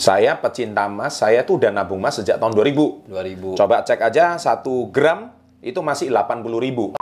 Saya pecinta emas, saya tuh udah nabung emas sejak tahun 2000. 2000. Coba cek aja 1 gram itu masih 80.000.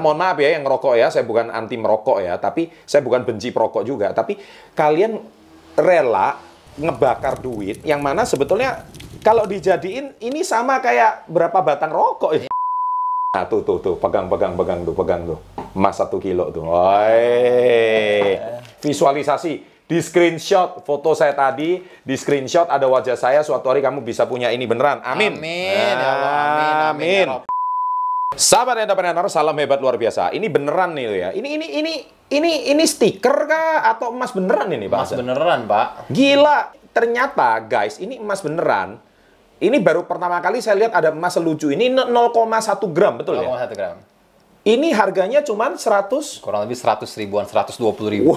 Mohon maaf ya yang ngerokok ya, saya bukan anti merokok ya, tapi saya bukan benci perokok juga. Tapi kalian rela ngebakar duit yang mana sebetulnya kalau dijadiin ini sama kayak berapa batang rokok ya. Nah tuh, pegang tuh. Emas 1 kilo tuh. Oi. Visualisasi. Di screenshot foto saya tadi, di screenshot ada wajah saya, suatu hari kamu bisa punya ini beneran. Amin. Amin. Ya Allah, amin. Amin. Ya Rob. Sahabat entrepreneur, salam hebat luar biasa. Ini beneran nih ya. Ini stiker kah atau emas beneran ini, Pak? Emas beneran, Pak. Gila. Ternyata, guys, ini emas beneran. Ini baru pertama kali saya lihat ada emas selucu. Ini 0,1 gram, betul ya? 0,1 gram. Ini harganya cuma 100. Kurang lebih 100 ribuan, 120 ribu.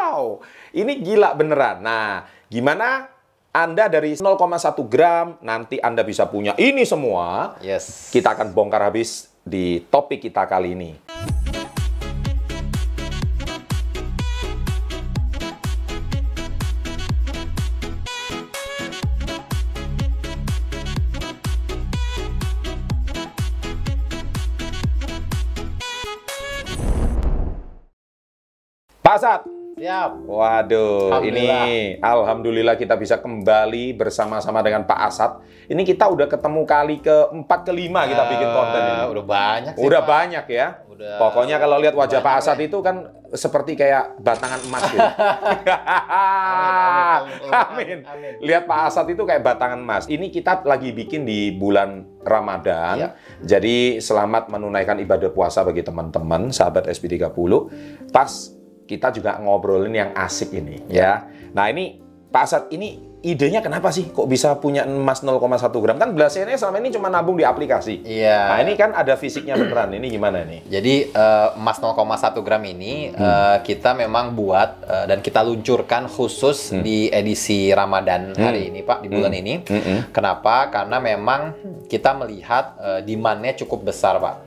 Wow, ini gila beneran. Nah, gimana Anda dari 0,1 gram, nanti Anda bisa punya ini semua. Yes. Kita akan bongkar habis di topik kita kali ini. Pak Asad. Siap. Waduh, ini alhamdulillah kita bisa kembali bersama-sama dengan Pak Asad. Ini kita udah ketemu kali ke-4, ke-5 kita bikin konten ini. Udah banyak sih, Udah Pak. banyak ya. Udah. Pokoknya kalau lihat wajah Pak Asad ya. itu kan seperti kayak batangan emas gitu. Amin. Lihat Pak Asad itu kayak batangan emas. Ini kita lagi bikin di bulan Ramadan. Iya. Jadi selamat menunaikan ibadah puasa bagi teman-teman, sahabat SP30. Pas kita juga ngobrolin yang asik ini ya. Nah ini Pak Asad, ini idenya kenapa sih kok bisa punya emas 0,1 gram? Kan belasannya selama ini cuma nabung di aplikasi. Iya. Nah ini kan ada fisiknya beneran. Ini gimana nih? Jadi emas 0,1 gram ini kita memang buat dan kita luncurkan khusus di edisi Ramadan hari ini, Pak, di bulan ini. Kenapa? Karena memang kita melihat demand-nya cukup besar, Pak.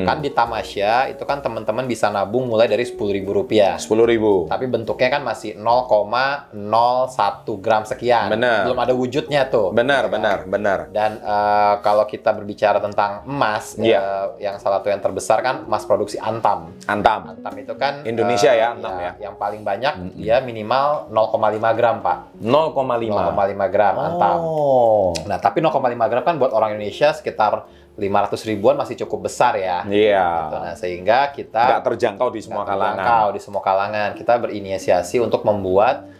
Kan di Tamasya itu kan teman-teman bisa nabung mulai dari Rp10.000. 10.000. Tapi bentuknya kan masih 0,01 gram sekian. Benar. Belum ada wujudnya tuh. Benar. Dan kalau kita berbicara tentang emas, yang salah satu yang terbesar kan emas produksi Antam. Antam. Antam itu kan Indonesia ya, Antam ya. Yang paling banyak dia minimal 0,5 gram, Pak. 0,5. 0,5 gram Antam. Oh. Nah, tapi 0,5 gram kan buat orang Indonesia sekitar 500 ribuan masih cukup besar ya. Iya. Gitu. Nah, sehingga kita Nggak terjangkau di semua kalangan. di semua kalangan. Kita berinisiasi untuk membuat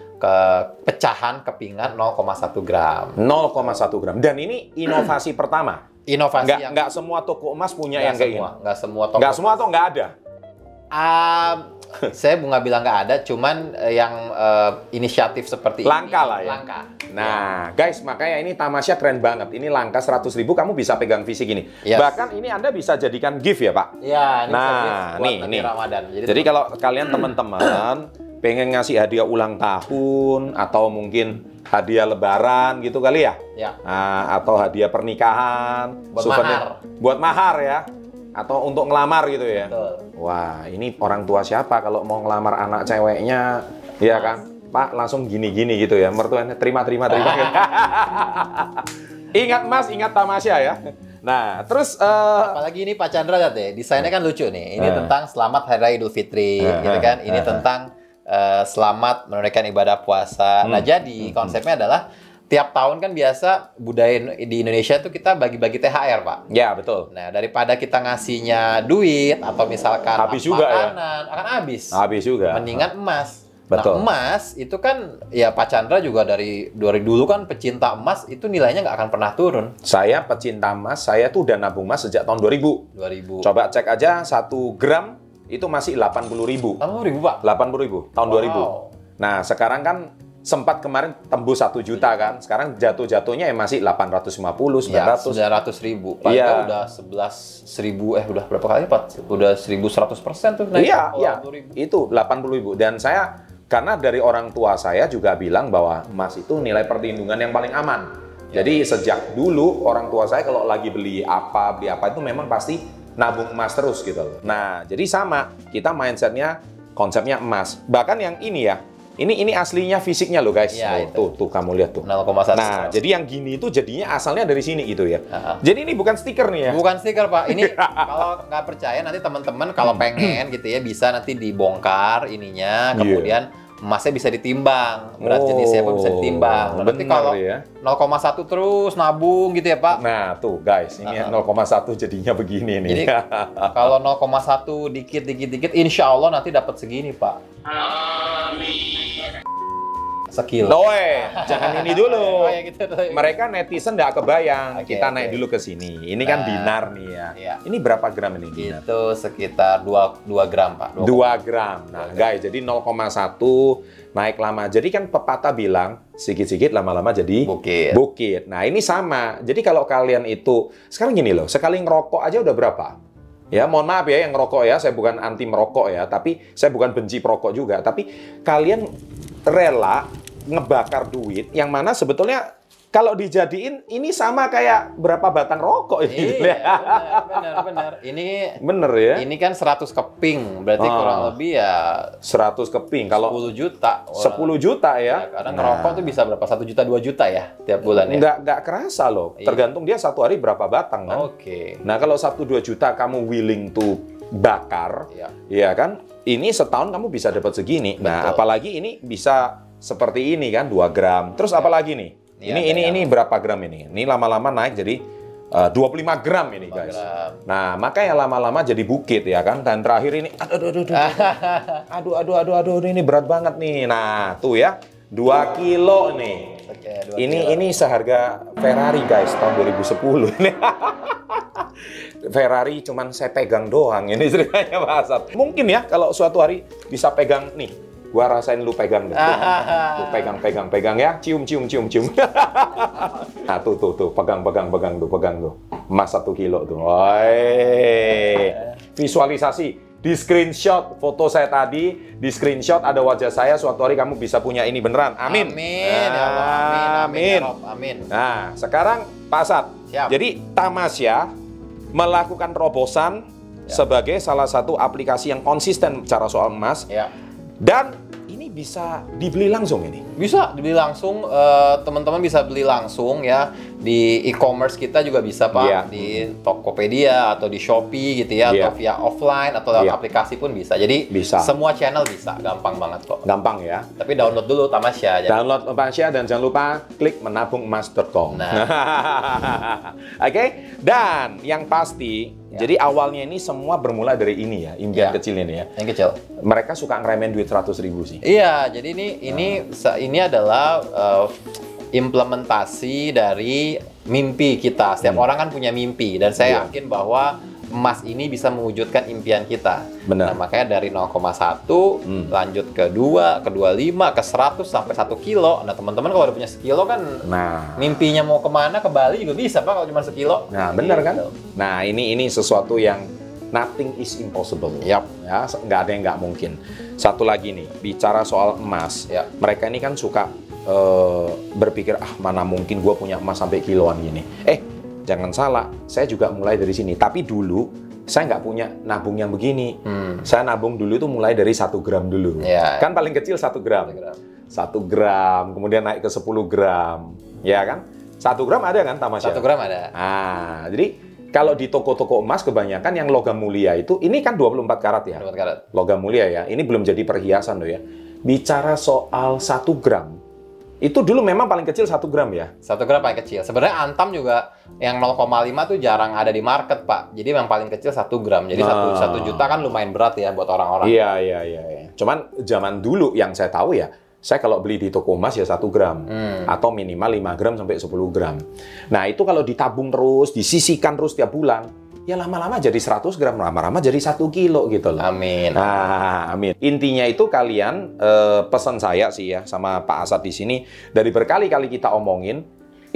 pecahan kepingan 0,1 gram. 0,1 gram. Dan ini inovasi pertama. Inovasi Nggak semua toko emas punya yang kayak gini. Nggak semua toko. Nggak semua atau nggak ada? Saya nggak bilang nggak ada, cuman yang inisiatif seperti Langka ini lah ya. langka. Nah, guys, makanya ini Tamasya keren banget. Ini langka 100.000 kamu bisa pegang fisik ini. Yes. Bahkan ini Anda bisa jadikan gift ya, Pak? Ya, ini Nah, buat nih, nanti nih. Ramadan. Jadi kalau kalian teman-teman pengen ngasih hadiah ulang tahun atau mungkin hadiah lebaran gitu kali ya? Ya. Nah, atau hadiah pernikahan, Buat souvenir. mahar. Buat mahar ya. Atau untuk ngelamar gitu ya. Betul. Wah, ini orang tua siapa kalau mau ngelamar anak ceweknya, ya kan? Pak, langsung gini-gini gitu ya. Mertuanya terima. Ingat Mas, ingat Tamasya ya. Nah, terus Apalagi ini Pak Chandra lihat deh, desainnya kan lucu nih. Ini tentang selamat Hari Raya Idul Fitri, gitu kan. Ini tentang selamat menunaikan ibadah puasa. Nah, jadi konsepnya adalah tiap tahun kan biasa budaya di Indonesia tuh kita bagi-bagi THR, Pak. ya betul. Nah, daripada kita ngasihnya duit atau misalkan Habis juga ya. makanan, akan habis. Habis juga. Mendingan emas. Betul. Nah, emas itu kan ya Pak Chandra juga dari dulu kan pecinta emas, itu nilainya nggak akan pernah turun. Saya pecinta emas, saya tuh udah nabung emas sejak tahun 2000. 2000. Coba cek aja 1 gram itu masih 80.000. 80.000, Pak. 80.000 tahun 2000. Nah, sekarang kan sempat kemarin tembus 1 juta kan. Sekarang jatuh-jatuhnya ya masih 850, 900. 900.000. Pak, Iya. udah 11.000, udah berapa kali, Pak? Udah 1.100% tuh naik. Iya, iya. 80.000. Itu 80.000. Dan saya, karena dari orang tua saya juga bilang bahwa emas itu nilai perlindungan yang paling aman. Jadi sejak dulu orang tua saya kalau lagi beli apa itu memang pasti nabung emas terus gitu loh. Nah, jadi sama, kita mindsetnya konsepnya emas. Bahkan yang ini ya, Ini aslinya fisiknya loh guys. Ya, tuh kamu lihat tuh. 0,1. Nah, jadi yang gini itu jadinya asalnya dari sini gitu ya. Jadi ini bukan stiker nih ya. Bukan stiker Pak. Ini kalau nggak percaya nanti teman-teman kalau pengen gitu ya bisa nanti dibongkar ininya, kemudian emasnya bisa ditimbang, berat jenisnya pun bisa ditimbang. Berarti kalau ya. 0,1 terus nabung gitu ya Pak. Nah tuh guys, ini 0,1 jadinya begini nih. Jadi kalau 0,1 dikit, insya Allah nanti dapat segini Pak. Sekilo. Jangan ini dulu. Oh, ya gitu. Mereka netizen nggak kebayang. Oke, Kita naik dulu ke sini. Ini kan dinar nih ya. Iya. Ini berapa gram ini dinar? Itu sekitar 2 gram Pak. 2 gram. Nah guys, jadi 0,1 naik lama. Jadi kan pepatah bilang sedikit-sedikit lama-lama jadi bukit. Nah ini sama. Jadi kalau kalian itu sekarang gini loh, sekali ngerokok aja udah berapa? Ya, mohon maaf ya yang ngerokok ya, saya bukan anti merokok ya, tapi saya bukan benci perokok juga. Tapi kalian rela ngebakar duit yang mana sebetulnya kalau dijadiin ini sama kayak berapa batang rokok ini. Iya, benar. Ini bener ya. Ini kan 100 keping, berarti kurang lebih ya 100 keping. Kalau 10 juta. 10 juta ya. Karena ngerokok tuh bisa berapa? 1 juta, 2 juta ya tiap bulan ya. Nggak kerasa loh. Tergantung dia satu hari berapa batang kan. Oke. Nah, kalau 1-2 juta kamu willing to bakar, ya kan? Ini setahun kamu bisa dapat segini. Nah, apalagi ini bisa seperti ini kan 2 gram. Terus apalagi nih? Ini berapa gram ini? Ini lama-lama naik jadi 25 gram ini guys. Nah, makanya lama-lama jadi bukit ya kan. Dan terakhir ini aduh ini berat banget nih. Nah, tuh ya 2 kilo nih. Ini seharga Ferrari guys tahun 2010 ini. Ferrari cuman saya pegang doang ini ceritanya Pak Asad. Mungkin ya kalau suatu hari bisa pegang nih. Gua rasain lu pegang deh. Lu pegang ya. Cium. Nah, tuh pegang tuh. Emas 1 kilo tuh. Woi. Visualisasi, di screenshot foto saya tadi, di screenshot ada wajah saya, suatu hari kamu bisa punya ini beneran. Amin. Amin. Nah, sekarang Pak Asad. Jadi Tamasya melakukan terobosan sebagai salah satu aplikasi yang konsisten bicara soal emas. Dan ini bisa dibeli langsung ini? Bisa dibeli langsung, teman-teman bisa beli langsung ya. Di e-commerce kita juga bisa Pak, di Tokopedia atau di Shopee gitu ya, atau via offline atau lewat aplikasi pun bisa. Jadi semua channel bisa, gampang banget kok. Gampang ya. Tapi download dulu Tamasya. Download Tamasya dan jangan lupa klik menabungemas.com. Oke, dan yang pasti jadi awalnya ini semua bermula dari ini ya, impian kecil ini ya. Yang kecil. Mereka suka ngeremen duit 100.000 sih. Iya, jadi ini adalah implementasi dari mimpi kita. Setiap orang kan punya mimpi dan saya yakin bahwa emas ini bisa mewujudkan impian kita. Benar. Nah, makanya dari 0,1 lanjut ke 2, ke 25, ke 100 sampai 1 kilo. Nah, teman-teman kalau udah punya 1 kilo kan mimpinya mau kemana, ke Bali juga bisa Pak kalau cuma 1 kilo. Nah, benar kan? Nah, ini sesuatu yang nothing is impossible. Ya, nggak ada yang nggak mungkin. Satu lagi nih, bicara soal emas. Mereka ini kan suka berpikir, mana mungkin gue punya emas sampai kiloan gini. Jangan salah, saya juga mulai dari sini. Tapi dulu saya nggak punya nabung yang begini. Saya nabung dulu itu mulai dari 1 gram dulu. Kan paling kecil 1 gram. 1 gram, kemudian naik ke 10 gram. Ya kan? 1 gram ada kan Tamasya? 1 gram ada. Nah, jadi kalau di toko-toko emas kebanyakan yang logam mulia itu, ini kan 24 karat ya? 24 karat. Logam mulia ya, ini belum jadi perhiasan loh ya. Bicara soal 1 gram, itu dulu memang paling kecil 1 gram ya? 1 gram paling kecil. Sebenarnya Antam juga yang 0,5 tuh jarang ada di market, Pak. Jadi yang paling kecil 1 gram. Jadi 1 juta kan lumayan berat ya buat orang-orang. Iya. Cuman zaman dulu yang saya tahu ya, saya kalau beli di toko emas ya 1 gram. Atau minimal 5 gram sampai 10 gram. Nah, itu kalau ditabung terus, disisihkan terus tiap bulan, ya lama-lama jadi 100 gram, lama-lama jadi 1 kilo gitu loh. Amin. Nah, amin. Intinya itu kalian, pesan saya sih ya sama Pak Asad di sini, dari berkali-kali kita omongin,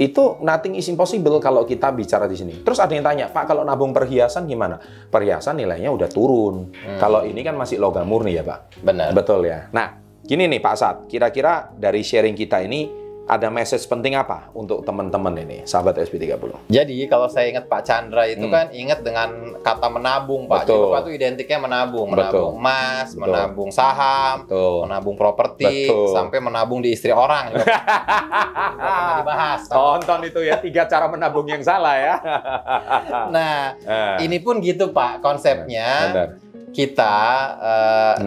itu nothing is impossible kalau kita bicara di sini. Terus ada yang tanya, Pak, kalau nabung perhiasan gimana? Perhiasan nilainya udah turun. Kalau ini kan masih logam murni ya, Pak? Benar. Betul ya. Nah, gini nih Pak Asad, kira-kira dari sharing kita ini, ada message penting apa untuk teman-teman ini, sahabat SP30? Jadi kalau saya ingat Pak Chandra itu kan ingat dengan kata menabung, Pak. Jadi Bapak tuh identiknya menabung, menabung emas, menabung saham, menabung properti, sampai menabung di istri orang. Juga pernah dibahas. Tonton itu ya 3 cara menabung yang salah ya. Nah, ini pun gitu Pak konsepnya. Kita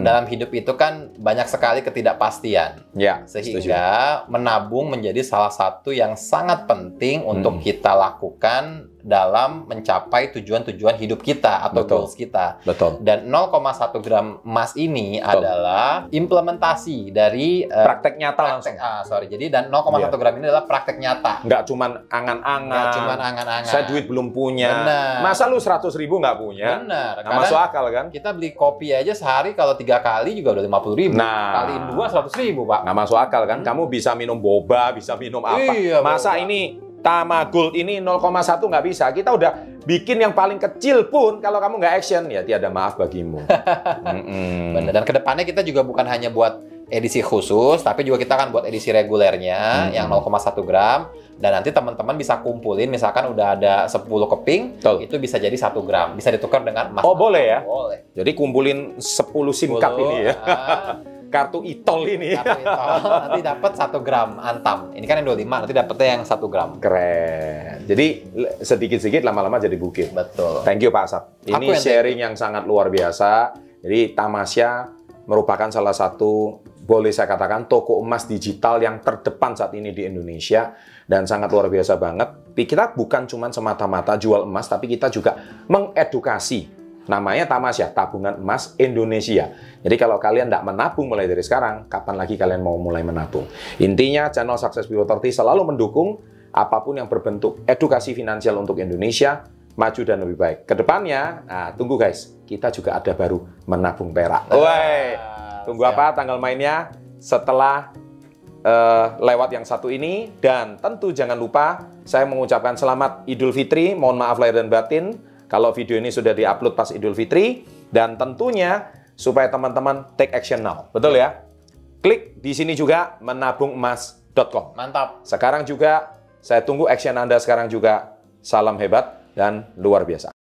dalam hidup itu kan banyak sekali ketidakpastian. Ya, sehingga menabung menjadi salah satu yang sangat penting untuk kita lakukan dalam mencapai tujuan-tujuan hidup kita atau goals kita. Dan 0,1 gram emas ini adalah implementasi dari praktek nyata langsung. Jadi dan 0,1 gram ini adalah praktek nyata. Nggak cuman angan-angan. Saya duit belum punya. Benar. Masa lu 100.000 nggak punya? Benar. Nggak masuk akal kan? Kita beli kopi aja sehari kalau 3 kali juga udah 50.000. Kaliin 2 100.000 Pak. Nggak masuk akal kan? Kamu bisa minum boba, bisa minum apa? Iya, masa boba. Ini Tama Gold ini 0,1 nggak bisa. Kita udah bikin yang paling kecil pun kalau kamu nggak action ya tiada maaf bagimu. Benar. Dan kedepannya kita juga bukan hanya buat edisi khusus, tapi juga kita akan buat edisi regulernya yang 0,1 gram. Dan nanti teman-teman bisa kumpulin, misalkan udah ada 10 keping, itu bisa jadi 1 gram. Bisa ditukar dengan emas. Oh boleh ya? Boleh. Jadi kumpulin 10 SIM card ini ya. Kartu e-tol ini. Kartu e-tol, nanti dapat 1 gram Antam. Ini kan yang 25, nanti dapetnya yang 1 gram. Keren. Jadi sedikit-sedikit lama-lama jadi bukit. Betul. Thank you Pak Asap. Ini sharing yang sangat luar biasa. Jadi Tamasya merupakan salah satu, boleh saya katakan, toko emas digital yang terdepan saat ini di Indonesia. Dan sangat luar biasa banget. Kita bukan cuma semata-mata jual emas, tapi kita juga mengedukasi. Namanya Tamasya, Tabungan Emas Indonesia. Jadi kalau kalian tidak menabung mulai dari sekarang, kapan lagi kalian mau mulai menabung? Intinya channel Success Before 30 selalu mendukung apapun yang berbentuk edukasi finansial untuk Indonesia, maju dan lebih baik. Kedepannya, tunggu guys, kita juga ada baru menabung perak. Tunggu apa tanggal mainnya setelah lewat yang satu ini. Dan tentu jangan lupa, saya mengucapkan selamat Idul Fitri, mohon maaf lahir dan batin kalau video ini sudah diupload pas Idul Fitri. Dan tentunya supaya teman-teman take action now. Betul ya? Klik di sini juga menabungemas.com. Mantap. Sekarang juga saya tunggu action Anda sekarang juga. Salam hebat dan luar biasa.